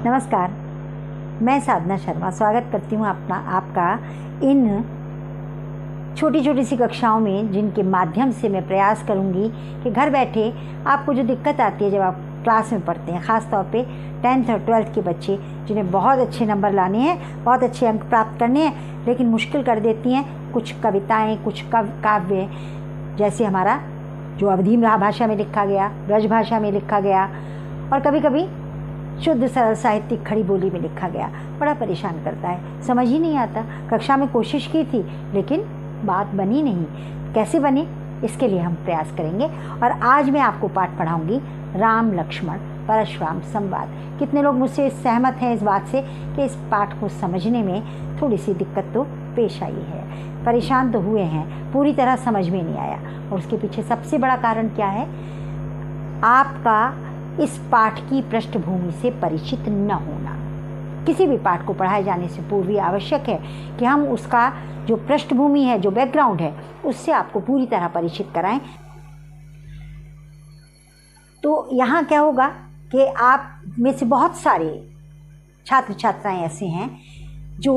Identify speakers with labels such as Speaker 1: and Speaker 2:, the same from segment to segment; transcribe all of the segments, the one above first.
Speaker 1: नमस्कार, मैं साधना शर्मा स्वागत करती हूँ आपका इन छोटी छोटी सी कक्षाओं में, जिनके माध्यम से मैं प्रयास करूँगी कि घर बैठे आपको जो दिक्कत आती है जब आप क्लास में पढ़ते हैं, ख़ास तौर पे 10th और 12th के बच्चे जिन्हें बहुत अच्छे नंबर लाने हैं, बहुत अच्छे अंक प्राप्त करने हैं, लेकिन मुश्किल कर देती हैं कुछ कविताएँ, कुछ काव्य, जैसे हमारा जो अवधी भाषा में लिखा गया, ब्रज भाषा में लिखा गया और कभी कभी शुद्ध सरल साहित्यिक खड़ी बोली में लिखा गया, बड़ा परेशान करता है, समझ ही नहीं आता। कक्षा में कोशिश की थी लेकिन बात बनी नहीं। कैसे बने, इसके लिए हम प्रयास करेंगे। और आज मैं आपको पाठ पढ़ाऊंगी राम लक्ष्मण परशुराम संवाद। कितने लोग मुझसे सहमत हैं इस बात से कि इस पाठ को समझने में थोड़ी सी दिक्कत तो पेश आई है, परेशान तो हुए हैं, पूरी तरह समझ में नहीं आया। और उसके पीछे सबसे बड़ा कारण क्या है? आपका इस पाठ की पृष्ठभूमि से परिचित न होना। किसी भी पाठ को पढ़ाए जाने से पूर्व ये आवश्यक है कि हम उसका जो पृष्ठभूमि है, जो बैकग्राउंड है, उससे आपको पूरी तरह परिचित कराएं। तो यहाँ क्या होगा कि आप में से बहुत सारे छात्र छात्राएं ऐसे हैं जो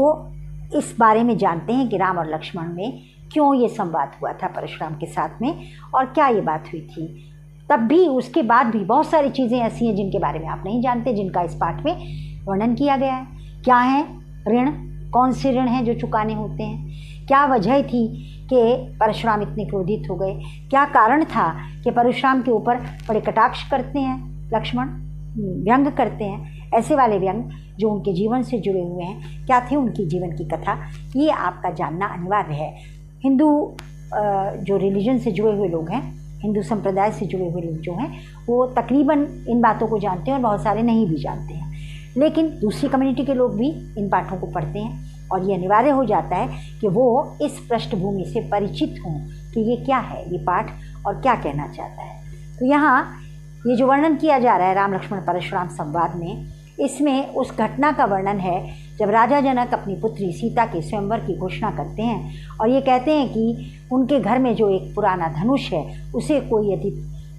Speaker 1: इस बारे में जानते हैं कि राम और लक्ष्मण में क्यों ये संवाद हुआ था परशुराम के साथ में, और क्या ये बात हुई थी। तब भी, उसके बाद भी बहुत सारी चीज़ें ऐसी हैं जिनके बारे में आप नहीं जानते, जिनका इस पाठ में वर्णन किया गया है। क्या है ऋण, कौन से ऋण हैं जो चुकाने होते हैं, क्या वजह थी कि परशुराम इतने क्रोधित हो गए, क्या कारण था कि परशुराम के ऊपर बड़े कटाक्ष करते हैं लक्ष्मण, व्यंग करते हैं, ऐसे वाले व्यंग जो उनके जीवन से जुड़े हुए हैं, क्या थे उनकी जीवन की कथा, ये आपका जानना अनिवार्य है। हिंदू जो रिलीजन से जुड़े हुए लोग हैं, हिंदू संप्रदाय से जुड़े हुए लोग जो हैं, वो तकरीबन इन बातों को जानते हैं और बहुत सारे नहीं भी जानते हैं। लेकिन दूसरी कम्युनिटी के लोग भी इन पाठों को पढ़ते हैं और ये अनिवार्य हो जाता है कि वो इस पृष्ठभूमि से परिचित हों कि ये क्या है ये पाठ और क्या कहना चाहता है। तो यहाँ ये जो वर्णन किया जा रहा है राम लक्ष्मण परशुराम संवाद में, इसमें उस घटना का वर्णन है जब राजा जनक अपनी पुत्री सीता के स्वयंवर की घोषणा करते हैं और ये कहते हैं कि उनके घर में जो एक पुराना धनुष है, उसे कोई यदि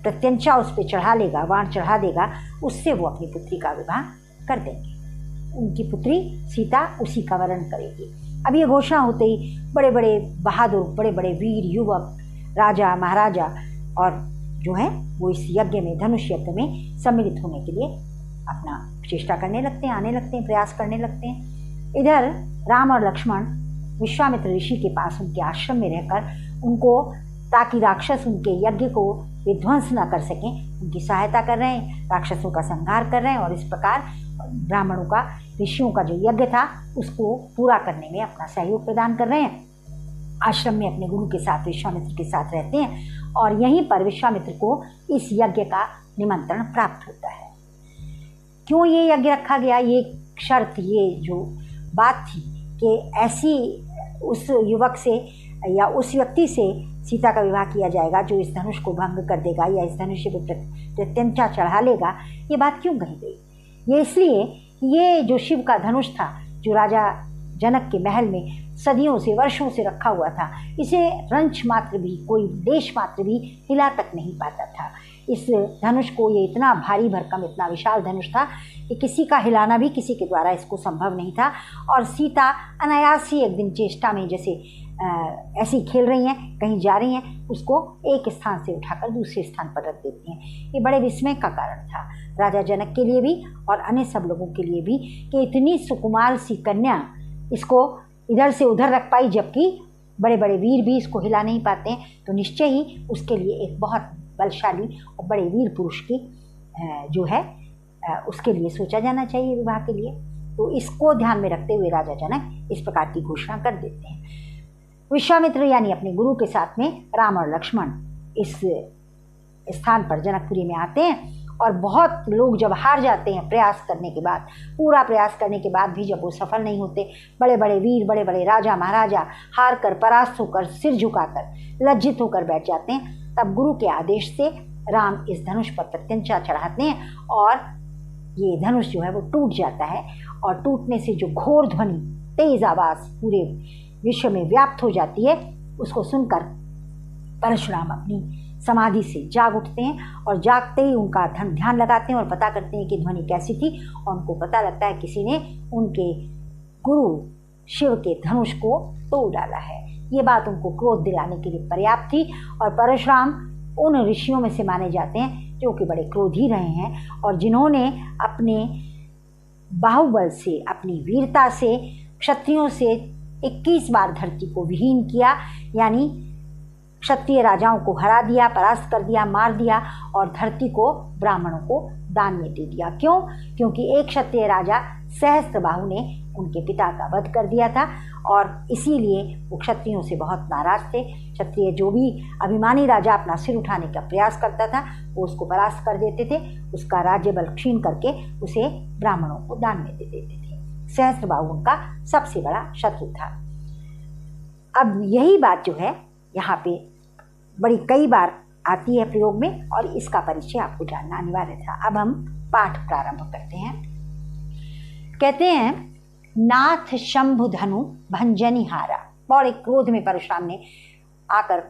Speaker 1: प्रत्यंचा उस पर चढ़ा लेगा, बाण चढ़ा देगा, उससे वो अपनी पुत्री का विवाह कर देंगे, उनकी पुत्री सीता उसी का वरण करेगी। अब ये घोषणा होते ही बड़े बड़े बहादुर, बड़े बड़े वीर युवक, राजा महाराजा और जो है वो इस यज्ञ में, धनुष यज्ञ में सम्मिलित होने के लिए अपना चेष्टा करने लगते हैं, आने लगते हैं, प्रयास करने लगते हैं। इधर राम और लक्ष्मण विश्वामित्र ऋषि के पास उनके आश्रम में रहकर उनको, ताकि राक्षस उनके यज्ञ को विध्वंस न कर सकें, उनकी सहायता कर रहे हैं, राक्षसों का संहार कर रहे हैं और इस प्रकार ब्राह्मणों का, ऋषियों का जो यज्ञ था उसको पूरा करने में अपना सहयोग प्रदान कर रहे हैं। आश्रम में अपने गुरु के साथ, विश्वामित्र के साथ रहते हैं और यहीं पर विश्वामित्र को इस यज्ञ का निमंत्रण प्राप्त होता है। क्यों ये यज्ञ रखा गया, ये शर्त, ये जो बात थी कि ऐसी उस युवक से या उस व्यक्ति से सीता का विवाह किया जाएगा जो इस धनुष को भंग कर देगा या इस धनुष पे प्रत्यंचा चढ़ा लेगा, ये बात क्यों कही गई? ये इसलिए, ये जो शिव का धनुष था, जो राजा जनक के महल में सदियों से, वर्षों से रखा हुआ था, इसे रंच मात्र भी, कोई देश मात्र भी हिला तक नहीं पाता था। इस धनुष को, ये इतना भारी भरकम, इतना विशाल धनुष था कि किसी का हिलाना भी किसी के द्वारा इसको संभव नहीं था। और सीता अनायास ही एक दिन चेष्टा में, जैसे ऐसी खेल रही हैं, कहीं जा रही हैं, उसको एक स्थान से उठाकर दूसरे स्थान पर रख देती हैं। ये बड़े विस्मय का कारण था राजा जनक के लिए भी और अन्य सब लोगों के लिए भी कि इतनी सुकुमार सी कन्या इसको इधर से उधर रख पाई, जबकि बड़े बड़े वीर भी इसको हिला नहीं पाते हैं। तो निश्चय ही उसके लिए एक बहुत बलशाली और बड़े वीर पुरुष की जो है उसके लिए सोचा जाना चाहिए विवाह के लिए। तो इसको ध्यान में रखते हुए राजा जनक इस प्रकार की घोषणा कर देते हैं। विश्वामित्र यानी अपने गुरु के साथ में राम और लक्ष्मण इस स्थान पर जनकपुरी में आते हैं और बहुत लोग जब हार जाते हैं, प्रयास करने के बाद, पूरा प्रयास करने के बाद भी जब वो सफल नहीं होते, बड़े बड़े वीर, बड़े बड़े राजा महाराजा हार कर, परास्त होकर, सिर झुकाकर, लज्जित होकर बैठ जाते हैं, तब गुरु के आदेश से राम इस धनुष पर प्रत्यंचा चढ़ाते हैं और ये धनुष जो है वो टूट जाता है और टूटने से जो घोर ध्वनि, तेज आवाज़ पूरे विश्व में व्याप्त हो जाती है, उसको सुनकर परशुराम अपनी समाधि से जाग उठते हैं और जागते ही उनका ध्यान लगाते हैं और पता करते हैं कि ध्वनि कैसी थी, और उनको पता लगता है किसी ने उनके गुरु शिव के धनुष को तोड़ डाला है। ये बात उनको क्रोध दिलाने के लिए पर्याप्त थी। और परशुराम उन ऋषियों में से माने जाते हैं जो कि बड़े क्रोधी रहे हैं और जिन्होंने अपने बाहुबल से, अपनी वीरता से क्षत्रियों से 21 बार धरती को विहीन किया, यानी क्षत्रिय राजाओं को हरा दिया, परास्त कर दिया, मार दिया और धरती को ब्राह्मणों को दान में दे दिया। क्यों? क्योंकि एक क्षत्रिय राजा सहस्त्रबाहु ने उनके पिता का वध कर दिया था और इसीलिए वो क्षत्रियों से बहुत नाराज थे। क्षत्रिय जो भी अभिमानी राजा अपना सिर उठाने का प्रयास करता था वो उसको परास्त कर देते थे, उसका राज्य बल क्षीण करके उसे ब्राह्मणों को दान में दे देते थे। सहस्त्रबाहु उनका सबसे बड़ा शत्रु था। अब यही बात जो है यहाँ पे बड़ी कई बार आती है प्रयोग में और इसका परिचय आपको जानना अनिवार्य था। अब हम पाठ प्रारंभ करते हैं। कहते हैं, नाथ शंभु धनु भंजनिहारा। बड़े क्रोध में परशुराम ने आकर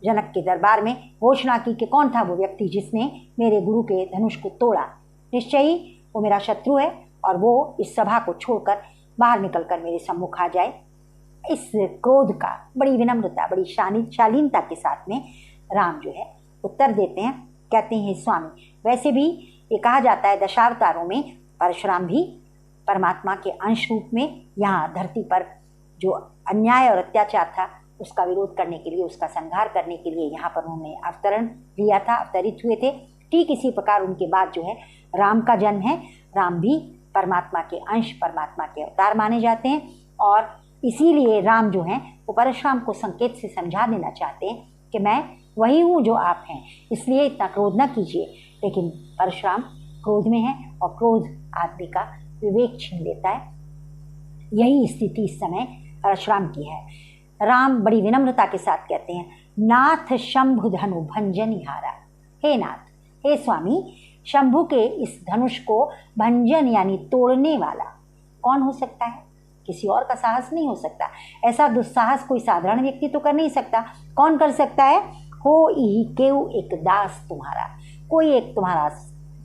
Speaker 1: जनक के दरबार में घोषणा की कि कौन था वो व्यक्ति जिसने मेरे गुरु के धनुष को तोड़ा। निश्चय ही वो मेरा शत्रु है और वो इस सभा को छोड़कर बाहर निकलकर मेरे सम्मुख आ जाए। इस क्रोध का बड़ी विनम्रता, बड़ी शालीनता के साथ में राम जो है उत्तर देते हैं। कहते हैं, स्वामी, वैसे भी ये कहा जाता है दशावतारों में परशुराम भी परमात्मा के अंश रूप में यहाँ धरती पर जो अन्याय और अत्याचार था उसका विरोध करने के लिए, उसका संहार करने के लिए यहाँ पर उन्होंने अवतरण लिया था, अवतरित हुए थे। ठीक इसी प्रकार उनके बाद जो है राम का जन्म है। राम भी परमात्मा के अंश, परमात्मा के अवतार माने जाते हैं और इसीलिए राम जो हैं वो परशुराम को संकेत से समझा देना चाहते हैं कि मैं वही हूँ जो आप हैं, इसलिए इतना क्रोध न कीजिए। लेकिन परशुराम क्रोध में है और क्रोध आदमी का विवेक छीन लेता है। यही स्थिति इस समय परशुराम की है। राम बड़ी विनम्रता के साथ कहते हैं, नाथ शंभु धनु भंजनिहारा। हे नाथ, हे स्वामी, शंभु के इस धनुष को भंजन यानी तोड़ने वाला कौन हो सकता है? किसी और का साहस नहीं हो सकता। ऐसा दुस्साहस कोई साधारण व्यक्ति तो कर नहीं सकता। कौन कर सकता है? हो ही केव एक दास तुम्हारा, कोई एक तुम्हारा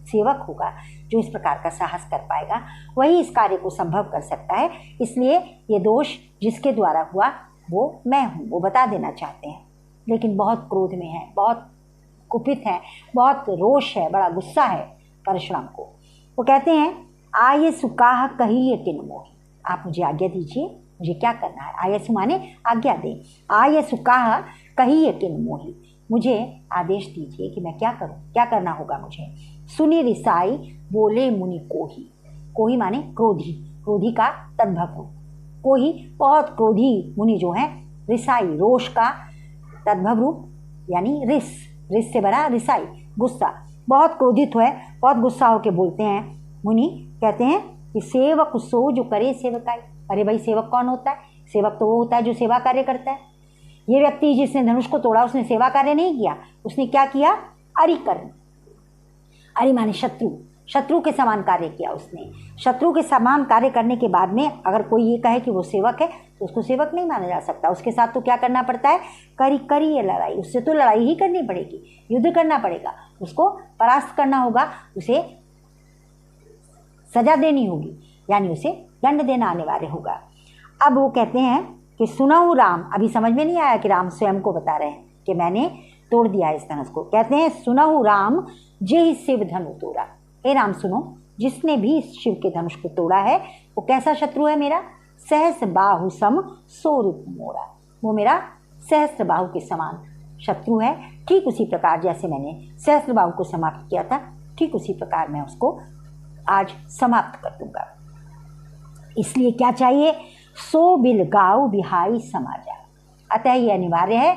Speaker 1: सेवक होगा जो इस प्रकार का साहस कर पाएगा, वही इस कार्य को संभव कर सकता है। इसलिए ये दोष जिसके द्वारा हुआ वो मैं हूँ, वो बता देना चाहते हैं। लेकिन बहुत क्रोध में है, बहुत कुपित है, बहुत रोष है, बड़ा गुस्सा है परशुराम को। वो कहते हैं, आये सुकाह कहिए किन मोहि। आप मुझे आज्ञा दीजिए, मुझे क्या करना है? आयसु माने आज्ञा दें। आय सुकाह कहिए किन मोहि, मुझे आदेश दीजिए कि मैं क्या करूं, क्या करना होगा मुझे। सुनि रिसाई बोले मुनि कोही। कोही माने क्रोधी, क्रोधी का तद्भव। कोही बहुत क्रोधी मुनि जो है, रिसाई रोष का तद्भव रूप यानी रिस, रिस से भरा रिसाई, गुस्सा। बहुत क्रोधित है, बहुत गुस्सा होकर बोलते हैं मुनि। कहते हैं कि सेवक सो जो करे सेवकाई। अरे भाई, सेवक कौन होता है? सेवक तो वो होता है जो सेवा कार्य करता है। ये व्यक्ति जिसने धनुष को तोड़ा उसने सेवा कार्य नहीं किया, उसने क्या किया? अरिकर्म। अरि माने शत्रु, शत्रु के समान कार्य किया उसने। शत्रु के समान कार्य करने के बाद में अगर कोई ये कहे कि वो सेवक है तो उसको सेवक नहीं माना जा सकता। उसके साथ तो क्या करना पड़ता है? करी ये लड़ाई, उससे तो लड़ाई ही करनी पड़ेगी, युद्ध करना पड़ेगा, उसको परास्त करना होगा, उसे सजा देनी होगी, यानी उसे दंड देना अनिवार्य होगा। अब वो कहते हैं कि सुनहु राम। अभी समझ में नहीं आया कि राम स्वयं को बता रहे हैं कि मैंने तोड़ दिया इस धनुष को। कहते हैं, सुनहु राम जे शिव धनु तोड़ा। हे राम सुनो, जिसने भी इस शिव के धनुष को तोड़ा है वो कैसा शत्रु है मेरा? सहस्र बाहु सम सोरूप मोरा। वो मेरा सहस्र बाहु के समान शत्रु है। ठीक उसी प्रकार जैसे मैंने सहस्र बाहु को समाप्त किया था, ठीक उसी प्रकार मैं उसको आज समाप्त कर दूंगा। इसलिए क्या चाहिए? सो बिलगाव बिहाई समाजा। अतः ये अनिवार्य है,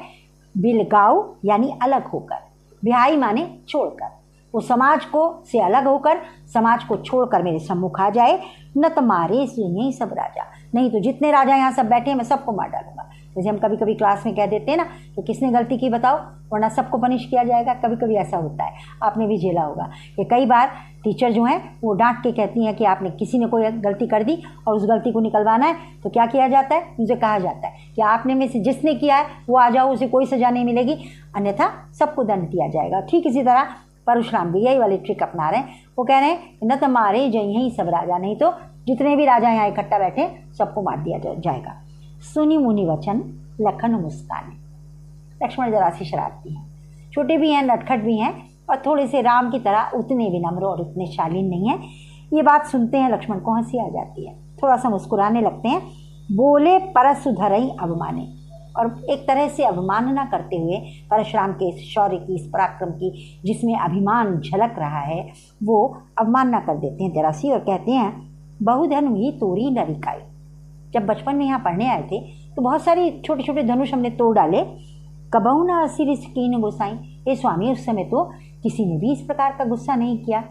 Speaker 1: बिलगाव यानी अलग होकर, बिहाई माने छोड़कर, वो समाज को से अलग होकर, समाज को छोड़कर मेरे सम्मुख आ जाए, न तो मारे से यही सब राजा, नहीं तो जितने राजा यहाँ सब बैठे हैं मैं सबको मार डालूंगा। जैसे हम कभी कभी क्लास में कह देते हैं ना कि किसने गलती की बताओ, वरना सबको पनिश किया जाएगा। कभी कभी ऐसा होता है, आपने भी झेला होगा कि कई बार टीचर जो हैं वो डांट के कहती हैं कि आपने किसी ने कोई गलती कर दी और उस गलती को निकलवाना है, तो क्या किया जाता है, उनसे कहा जाता है कि आपने में से जिसने किया है वो आ जाओ, उसे कोई सजा नहीं मिलेगी, अन्यथा सबको दंड दिया जाएगा। ठीक इसी तरह परशुराम भी यही वाली ट्रिक अपना रहे हैं। वो कह रहे हैं न तो मारे जय सब राजा, नहीं तो जितने भी राजा यहाँ इकट्ठा बैठे सबको मार दिया जाएगा। सुनी मुनि वचन लखन मुस्काने। लक्ष्मण जरा सी शरारती हैं, छोटे भी हैं, नटखट भी हैं और थोड़े से राम की तरह उतने विनम्र और उतने शालीन नहीं हैं। ये बात सुनते हैं लक्ष्मण को हंसी आ जाती है, थोड़ा सा मुस्कुराने लगते हैं। बोले परसु धरई अवमाने, और एक तरह से अवमानना करते हुए परशुराम के इस शौर्य की, इस पराक्रम की जिसमें अभिमान झलक रहा है, वो अवमानना कर देते हैं जरा सी और कहते हैं बहुधनु ही तोरी नरिकाई। जब बचपन में यहाँ पढ़ने आए थे तो बहुत सारी छोटे छोटे धनुष हमने तोड़ डाले। कबहू न असिर कीन गोसाई, हे स्वामी उस समय तो किसी ने भी इस प्रकार का गुस्सा नहीं किया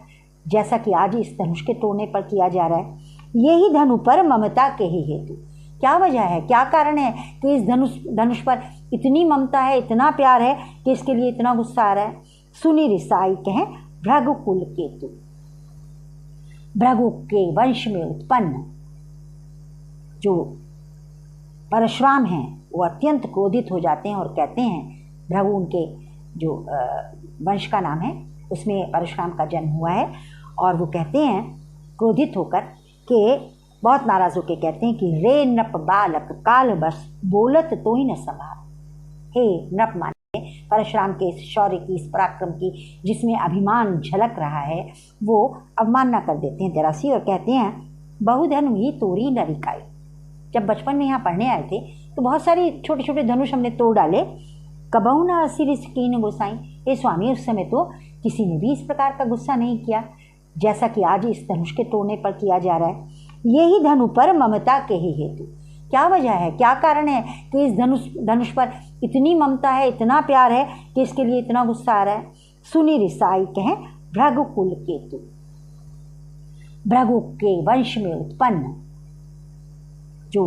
Speaker 1: जैसा कि आज इस धनुष के तोड़ने पर किया जा रहा है। यही धनु पर ममता के ही हेतु, क्या वजह है, क्या कारण है कि इस धनुष पर इतनी ममता है, इतना प्यार है कि इसके लिए इतना गुस्सा आ रहा है। सुनी रिसाई कहें भृगुकुल केतु, भृगु के वंश में उत्पन्न जो परशुराम हैं वो अत्यंत क्रोधित हो जाते हैं और कहते हैं, भृगु उनके जो वंश का नाम है उसमें परशुराम का जन्म हुआ है, और वो कहते हैं क्रोधित होकर कि बहुत नाराज होकर कहते हैं कि रे नप बालक काल बस बोलत तो ही न संभाल। हे नप माने परशुराम के इस शौर्य की, इस पराक्रम की जिसमें अभिमान झलक रहा है, वो अवमानना कर देते हैं जरा सी और कहते हैं बहुधनु ही तोरी नरिकाई। जब बचपन में यहाँ पढ़ने आए थे तो बहुत सारी छोटे छोटे धनुष हमने तोड़ डाले। कबहू न असिर कीन गोसाई, हे स्वामी उस समय तो किसी ने भी इस प्रकार का गुस्सा नहीं किया जैसा कि आज इस धनुष के तोड़ने पर किया जा रहा है। यही धनु पर ममता के ही हेतु, क्या वजह है, क्या कारण है कि इस धनुष पर इतनी ममता है, इतना प्यार है कि इसके लिए इतना गुस्सा आ रहा है। सुनी रिसाई कहें भृगुकुल केतु, भृगु के वंश में उत्पन्न जो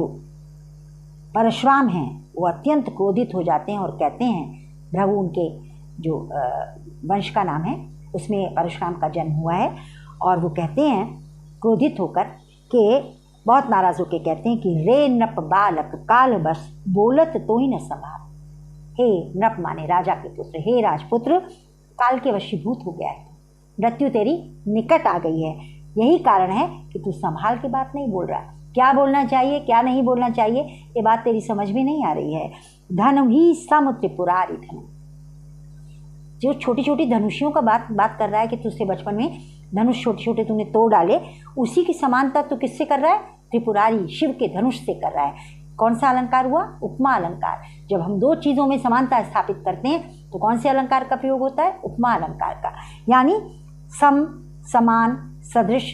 Speaker 1: परशुराम हैं वो अत्यंत क्रोधित हो जाते हैं और कहते हैं, भृगु उनके जो वंश का नाम है उसमें परशुराम का जन्म हुआ है, और वो कहते हैं क्रोधित होकर कि बहुत नाराज होकर कहते हैं कि रे नप बालक काल बस बोलत तो ही न संभाल। हे नप माने राजा के पुत्र, हे राजपुत्र काल के वशीभूत हो गया है, मृत्यु तेरी निकट आ गई है, यही कारण है कि तू संभाल के बात नहीं बोल रहा। क्या बोलना चाहिए, क्या नहीं बोलना चाहिए, ये बात तेरी समझ में नहीं आ रही है। धनु ही सम त्रिपुरारी धनु, जो छोटी छोटी धनुषियों का बात कर रहा है कि तुझसे बचपन में धनुष छोटे छोटे तूने तोड़ डाले, उसी की समानता तू किससे कर रहा है, त्रिपुरारी शिव के धनुष से कर रहा है। कौन सा अलंकार हुआ, उपमा अलंकार। जब हम दो चीज़ों में समानता स्थापित करते हैं तो कौन से अलंकार का प्रयोग होता है, उपमा अलंकार का। यानी सम, समान, सदृश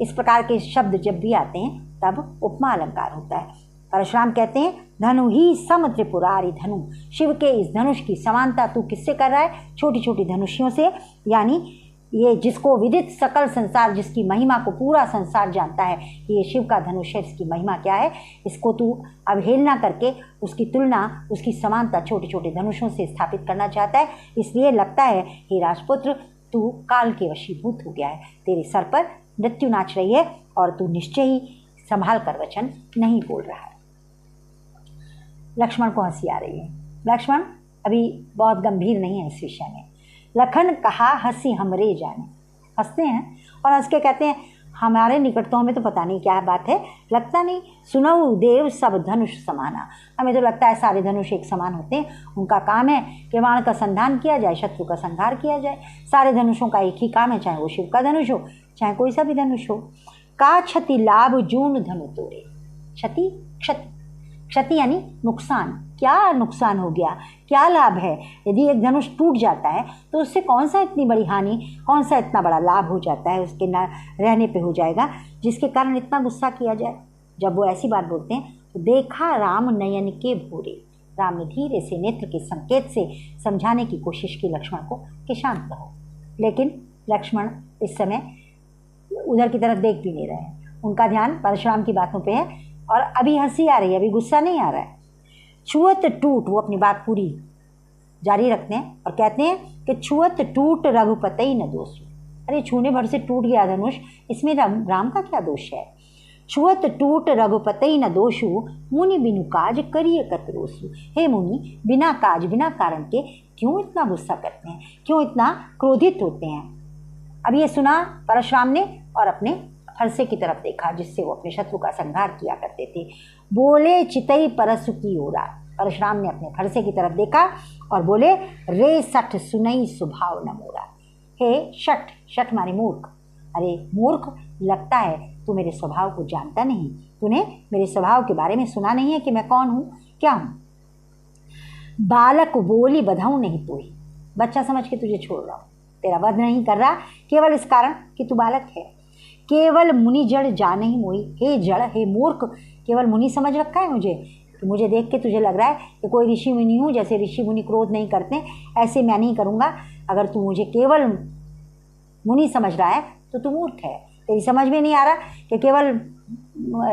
Speaker 1: इस प्रकार के शब्द जब भी आते हैं तब उपमा अलंकार होता है। परशुराम कहते हैं धनु ही सम त्रिपुरारी धनु, शिव के इस धनुष की समानता तू किससे कर रहा है, छोटी छोटी धनुषियों से। यानी ये जिसको विदित सकल संसार, जिसकी महिमा को पूरा संसार जानता है कि ये शिव का धनुष है, इसकी महिमा क्या है, इसको तू अवहेलना करके उसकी तुलना, उसकी समानता छोटे छोटे धनुषों से स्थापित करना चाहता है। इसलिए लगता है हे राजपुत्र तू काल के वशीभूत हो गया है, तेरे सर पर मृत्यु नाच रही है और तू निश्चय ही संभाल कर वचन नहीं बोल रहा है। लक्ष्मण को हंसी आ रही है। लक्ष्मण अभी बहुत गंभीर नहीं है इस विषय में। लखन कहा हंसी हमरे जाने, हंसते हैं और हंस के कहते हैं हमारे निकट तो हमें तो पता नहीं क्या बात है, लगता नहीं सुनऊ देव सब धनुष समाना, हमें तो लगता है सारे धनुष एक समान होते हैं, उनका काम है कि बाण का संधान किया जाए, शत्रु का संहार किया जाए। सारे धनुषों का एक ही काम है, चाहे वो शिव का धनुष हो चाहे कोई सा भी धनुष हो। का क्षति लाभ जून धनु तोड़े, क्षति क्षति क्षति यानी नुकसान, क्या नुकसान हो गया, क्या लाभ है। यदि एक धनुष टूट जाता है तो उससे कौन सा इतनी बड़ी हानि, कौन सा इतना बड़ा लाभ हो जाता है, उसके न रहने पे हो जाएगा जिसके कारण इतना गुस्सा किया जाए। जब वो ऐसी बात बोलते हैं तो देखा राम नयन के भूरे, राम ने धीरे से नेत्र के संकेत से समझाने की कोशिश की लक्ष्मण को कि शांत रहो, लेकिन लक्ष्मण इस समय उधर की तरफ देख भी नहीं रहे हैं, उनका ध्यान परशुराम की बातों पे है और अभी हंसी आ रही है, अभी गुस्सा नहीं आ रहा है। छुअत टूट, वो अपनी बात पूरी जारी रखते हैं और कहते हैं कि छुअत टूट रघुपति न दोष। अरे छूने भर से टूट गया धनुष, इसमें राम का क्या दोष है। छुअत टूट रघुपति न दोषु, मुनि बिनु काज करिए कतरोसु। हे मुनि, बिना काज बिना कारण के क्यों इतना गुस्सा करते हैं, क्यों इतना क्रोधित होते हैं। अब ये सुना परशुराम ने और अपने फरसे की तरफ देखा जिससे वो अपने शत्रु का संहार किया करते थे। बोले चितई परसु की ओरा। परशुराम ने अपने फरसे की तरफ देखा और बोले रे सठ सुनई स्वभाव न मोरा। हे शठ, शठ माने मूर्ख, अरे मूर्ख, लगता है तू मेरे स्वभाव को जानता नहीं, तूने मेरे स्वभाव के बारे में सुना नहीं है कि मैं कौन हूँ, क्या हूँ। बालक बोली बधाऊं नहीं तोही, बच्चा समझ के तुझे छोड़ रहा हूँ, तेरा वध नहीं कर रहा केवल इस कारण कि तू बालक है। केवल मुनि जड़ जाने ही मोही, हे जड़, हे मूर्ख, केवल मुनि समझ रखा है मुझे, कि मुझे देख के तुझे लग रहा है कि कोई ऋषि मुनि हूँ, जैसे ऋषि मुनि क्रोध नहीं करते ऐसे मैं नहीं करूँगा। अगर तू मुझे केवल मुनि समझ रहा है तो तू मूर्ख है, तेरी समझ में नहीं आ रहा कि केवल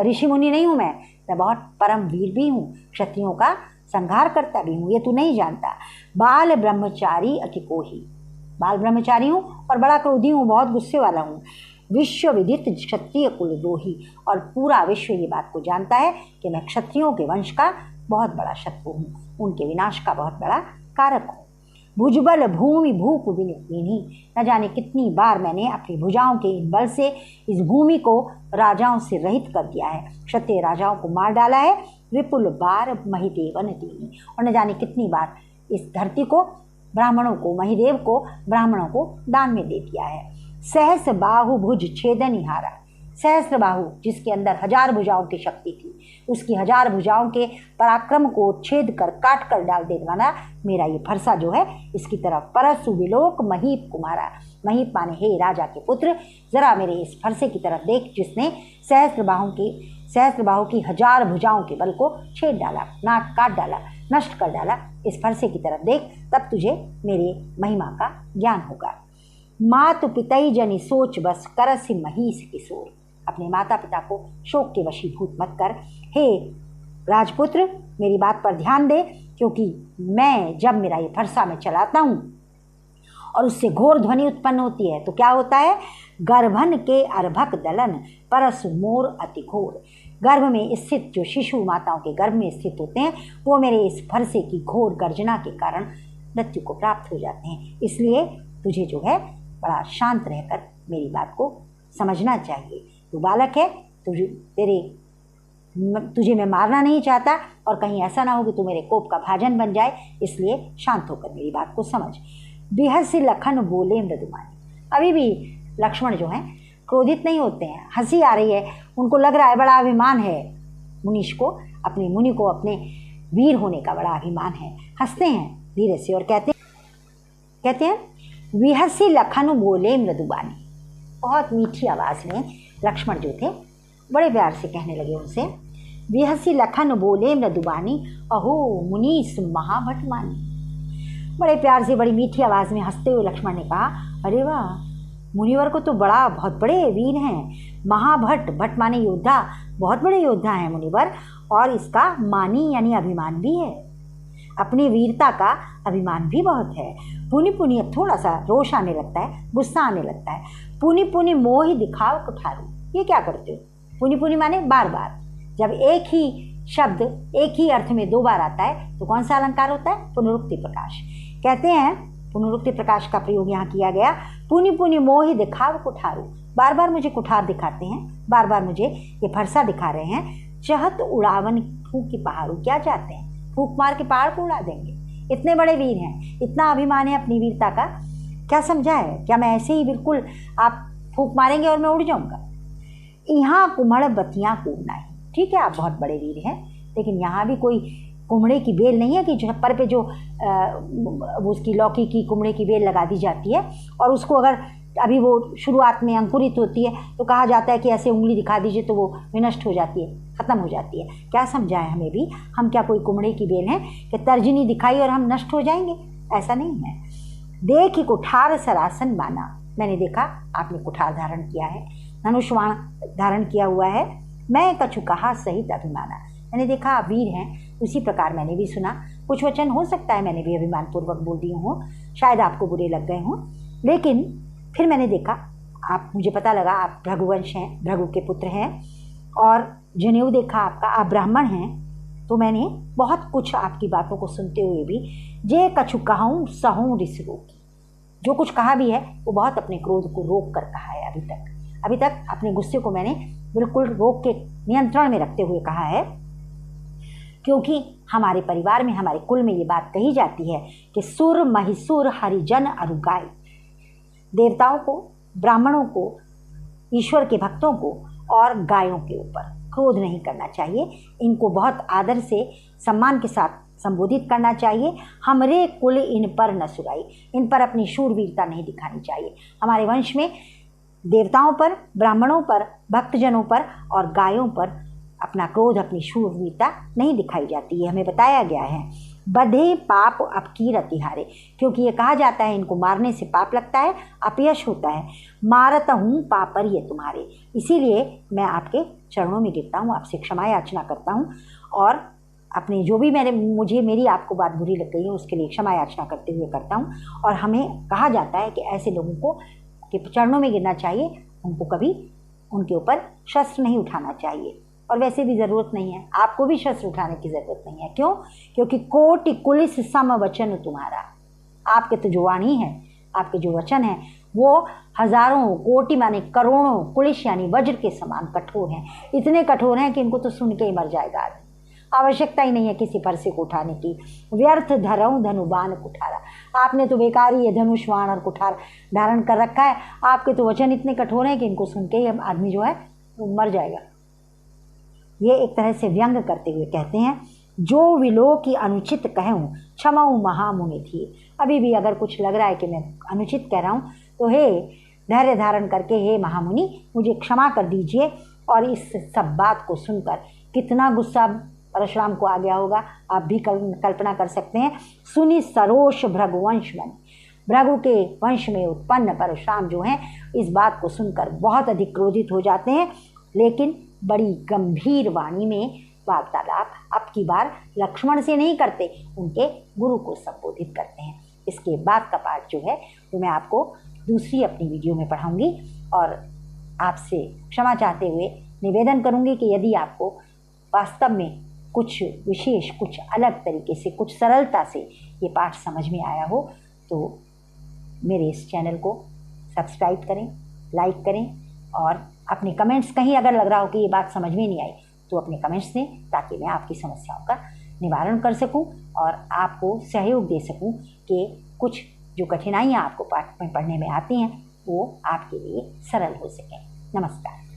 Speaker 1: ऋषि मुनि नहीं हूँ मैं बहुत परम वीर भी हूँ, क्षत्रियों का संहार करता भी हूँ, ये तू नहीं जानता। बाल ब्रह्मचारी अति कोही, बाल ब्रह्मचारी हूँ और बड़ा क्रोधी हूँ, बहुत गुस्से वाला हूँ। विश्व विदित क्षत्रिय कुलद्रोही, और पूरा विश्व ये बात को जानता है कि मैं क्षत्रियों के वंश का बहुत बड़ा शत्रु हूँ, उनके विनाश का बहुत बड़ा कारक हूँ। भुजबल भूमि भूप विनीत, न जाने कितनी बार मैंने अपनी भुजाओं के इन बल से इस भूमि को राजाओं से रहित कर दिया है, क्षत्रिय राजाओं को मार डाला है। विपुल बार महिदेवन दीनी, और न जाने कितनी बार इस धरती को ब्राह्मणों को, महिदेव को ब्राह्मणों को दान में दे दिया है। सहस्र बाहु भुज छेदनिहारा, सहस्र बाहु जिसके अंदर 1000 भुजाओं की शक्ति थी, उसकी 1000 भुजाओं के पराक्रम को छेद कर काट कर डाल देने वाला मेरा ये फरसा जो है, इसकी तरफ परसु विलोक महीप कुमारा, महीप माने हे राजा के पुत्र, जरा मेरे इस फरसे की तरफ देख जिसने सहस्र बाहु की 1000 भुजाओं के बल को छेद डाला, नाट काट डाला, नष्ट कर डाला। इस फरसे की तरफ देख, तब तुझे मेरे महिमा का ज्ञान होगा। मातु पितई जनि सोच बस करसि महिष किशोर, अपने माता पिता को शोक के वशीभूत मत कर। हे राजपुत्र, मेरी बात पर ध्यान दे, क्योंकि मैं जब मेरा ये फरसा में चलाता हूँ और उससे घोर ध्वनि उत्पन्न होती है तो क्या होता है। गर्भन के अर्भक दलन परसु मोर अति घोर, गर्भ में स्थित जो शिशु माताओं के गर्भ में स्थित होते हैं वो मेरे इस फरसे की घोर गर्जना के कारण मृत्यु को प्राप्त हो जाते हैं। इसलिए तुझे जो है बड़ा शांत रहकर मेरी बात को समझना चाहिए। तू बालक है, तुझे मैं मारना नहीं चाहता और कहीं ऐसा ना हो कि तू मेरे कोप का भाजन बन जाए, इसलिए शांत होकर मेरी बात को समझ। बिहसी लखन बोले मृदुमानी, अभी भी लक्ष्मण जो हैं क्रोधित नहीं होते हैं, हंसी आ रही है, उनको लग रहा है बड़ा अभिमान है मुनीश को, अपने मुनि को अपने वीर होने का बड़ा अभिमान है। हंसते हैं धीरे से और कहते हैं विहसी लखन बोले मृदुबानी, बहुत मीठी आवाज़ में लक्ष्मण जो थे बड़े प्यार से कहने लगे उनसे, विहसी लखन बोले मृदुबानी अहो मुनीस महाभट मानी। बड़े प्यार से बड़ी मीठी आवाज़ में हंसते हुए लक्ष्मण ने कहा, अरे वाह, मुनिवर को तो बहुत बड़े वीर हैं, महाभट, भट माने योद्धा, बहुत बड़े योद्धा हैं मुनिवर, और इसका मानी यानी अभिमान भी है, अपनी वीरता का अभिमान भी बहुत है। पुनि पुनि, अब थोड़ा सा रोष आने लगता है, गुस्सा आने लगता है। पुनि पुनि मोहि दिखाओ कुठारू, ये क्या करते हो। पुनि पुनि माने बार बार, जब एक ही शब्द एक ही अर्थ में 2 बार आता है तो कौन सा अलंकार होता है, पुनरुक्ति प्रकाश। कहते हैं पुनरुक्ति प्रकाश का प्रयोग यहाँ किया गया। पुनि पुनि मोहि दिखाओ कुठारू, बार बार मुझे कुठार दिखाते हैं, बार बार मुझे ये फरसा दिखा रहे हैं। चहत उड़ावन फूकी पहाड़ू, क्या चाहते हैं, फूक मार के पहाड़ को उड़ा देंगे। इतने बड़े वीर हैं, इतना अभिमान है अपनी वीरता का, क्या समझा है, क्या मैं ऐसे ही बिल्कुल आप फूक मारेंगे और मैं उड़ जाऊंगा। यहाँ कुमड़ बतियाँ कूदना है, ठीक है आप बहुत बड़े वीर हैं, लेकिन यहाँ भी कोई कुमड़े की बेल नहीं है कि छप्पर पे जो उसकी लौकी की कुमड़े की बेल लगा दी जाती है और उसको अगर अभी वो शुरुआत में अंकुरित होती है तो कहा जाता है कि ऐसे उंगली दिखा दीजिए तो वो विनष्ट हो जाती है, ख़त्म हो जाती है। क्या समझाएं हमें भी, हम क्या कोई कुमड़े की बेल हैं कि तर्जनी दिखाई और हम नष्ट हो जाएंगे, ऐसा नहीं है। देख कुठार सरासन माना, मैंने देखा आपने कुठार धारण किया है, धनुष बाण धारण किया हुआ है। मैं कछु कहा सहित अभिमाना, मैंने देखा आप वीर हैं, उसी प्रकार मैंने भी सुना। कुछ वचन हो सकता है मैंने भी अभिमानपूर्वक बोल दिए हों, शायद आपको बुरे लग गए हों, लेकिन फिर मैंने देखा आप, मुझे पता लगा आप भृगुवंश हैं, भृगु के पुत्र हैं, और जनेऊ देखा आपका, आप ब्राह्मण हैं। तो मैंने बहुत कुछ आपकी बातों को सुनते हुए भी जे कछु कहूँ सहूँ रिस रोकी, जो कुछ कहा भी है वो बहुत अपने क्रोध को रोक कर कहा है। अभी तक अपने गुस्से को मैंने बिल्कुल रोक के नियंत्रण में रखते हुए कहा है, क्योंकि हमारे परिवार में, हमारे कुल में ये बात कही जाती है कि सुर महिसुर हरिजन अरुगाई, देवताओं को, ब्राह्मणों को, ईश्वर के भक्तों को और गायों के ऊपर क्रोध नहीं करना चाहिए। इनको बहुत आदर से, सम्मान के साथ संबोधित करना चाहिए। हमरे कुल इन पर न सुराई, इन पर अपनी शूरवीरता नहीं दिखानी चाहिए। हमारे वंश में देवताओं पर, ब्राह्मणों पर, भक्तजनों पर और गायों पर अपना क्रोध, अपनी शूरवीरता नहीं दिखाई जाती है, हमें बताया गया है। बधे पाप अपकीर अतिहारे, क्योंकि ये कहा जाता है इनको मारने से पाप लगता है, अपयश होता है। मारत हूँ पापर ये तुम्हारे, इसीलिए मैं आपके चरणों में गिरता हूँ, आपसे क्षमा याचना करता हूँ, और अपने जो भी मुझे मेरी आपको बात बुरी लग गई है उसके लिए क्षमा याचना करते हुए करता हूँ। और हमें कहा जाता है कि ऐसे लोगों को के चरणों में गिरना चाहिए, उनको कभी उनके ऊपर शस्त्र नहीं उठाना चाहिए, और वैसे भी ज़रूरत नहीं है, आपको भी शस्त्र उठाने की ज़रूरत नहीं है। क्यों? क्योंकि कोटि कुलिस सम वचन तुम्हारा, आपके तो जो वाणी है, आपके जो वचन हैं वो हजारों, कोटि माने करोड़ों, कुलिस यानी वज्र के समान कठोर हैं। इतने कठोर हैं कि इनको तो सुन के ही मर जाएगा आदमी, आवश्यकता ही नहीं है किसी फरसे को उठाने की। व्यर्थ धरऊँ धनुबान कुठारा, आपने तो बेकार ही ये धनुष बाण और कुठार धारण कर रखा है। आपके तो वचन इतने कठोर हैं कि इनको सुन के ही आदमी जो है वो मर जाएगा। ये एक तरह से व्यंग करते हुए कहते हैं, जो विलो की अनुचित कहूँ क्षमाऊँ महामुनि थी। अभी भी अगर कुछ लग रहा है कि मैं अनुचित कह रहा हूँ तो हे धैर्य धारण करके हे महामुनि मुझे क्षमा कर दीजिए। और इस सब बात को सुनकर कितना गुस्सा परशुराम को आ गया होगा, आप भी कल्पना कर सकते हैं। सुनी सरोष भृगुवंश मन, भृगु के वंश में उत्पन्न परशुराम जो हैं इस बात को सुनकर बहुत अधिक क्रोधित हो जाते हैं, लेकिन बड़ी गंभीर वाणी में वार्तालाप अब की बार लक्ष्मण से नहीं करते, उनके गुरु को संबोधित करते हैं। इसके बाद का पार्ट जो है वो मैं आपको दूसरी अपनी वीडियो में पढ़ाऊंगी, और आपसे क्षमा चाहते हुए निवेदन करूंगी कि यदि आपको वास्तव में कुछ विशेष, कुछ अलग तरीके से, कुछ सरलता से ये पाठ समझ में आया हो तो मेरे इस चैनल को सब्सक्राइब करें, लाइक करें, और अपने कमेंट्स, कहीं अगर लग रहा हो कि ये बात समझ में नहीं आई तो अपने कमेंट्स दें, ताकि मैं आपकी समस्याओं का निवारण कर सकूं और आपको सहयोग दे सकूं कि कुछ जो कठिनाइयाँ आपको पाठ में पढ़ने में आती हैं वो आपके लिए सरल हो सकें। नमस्कार।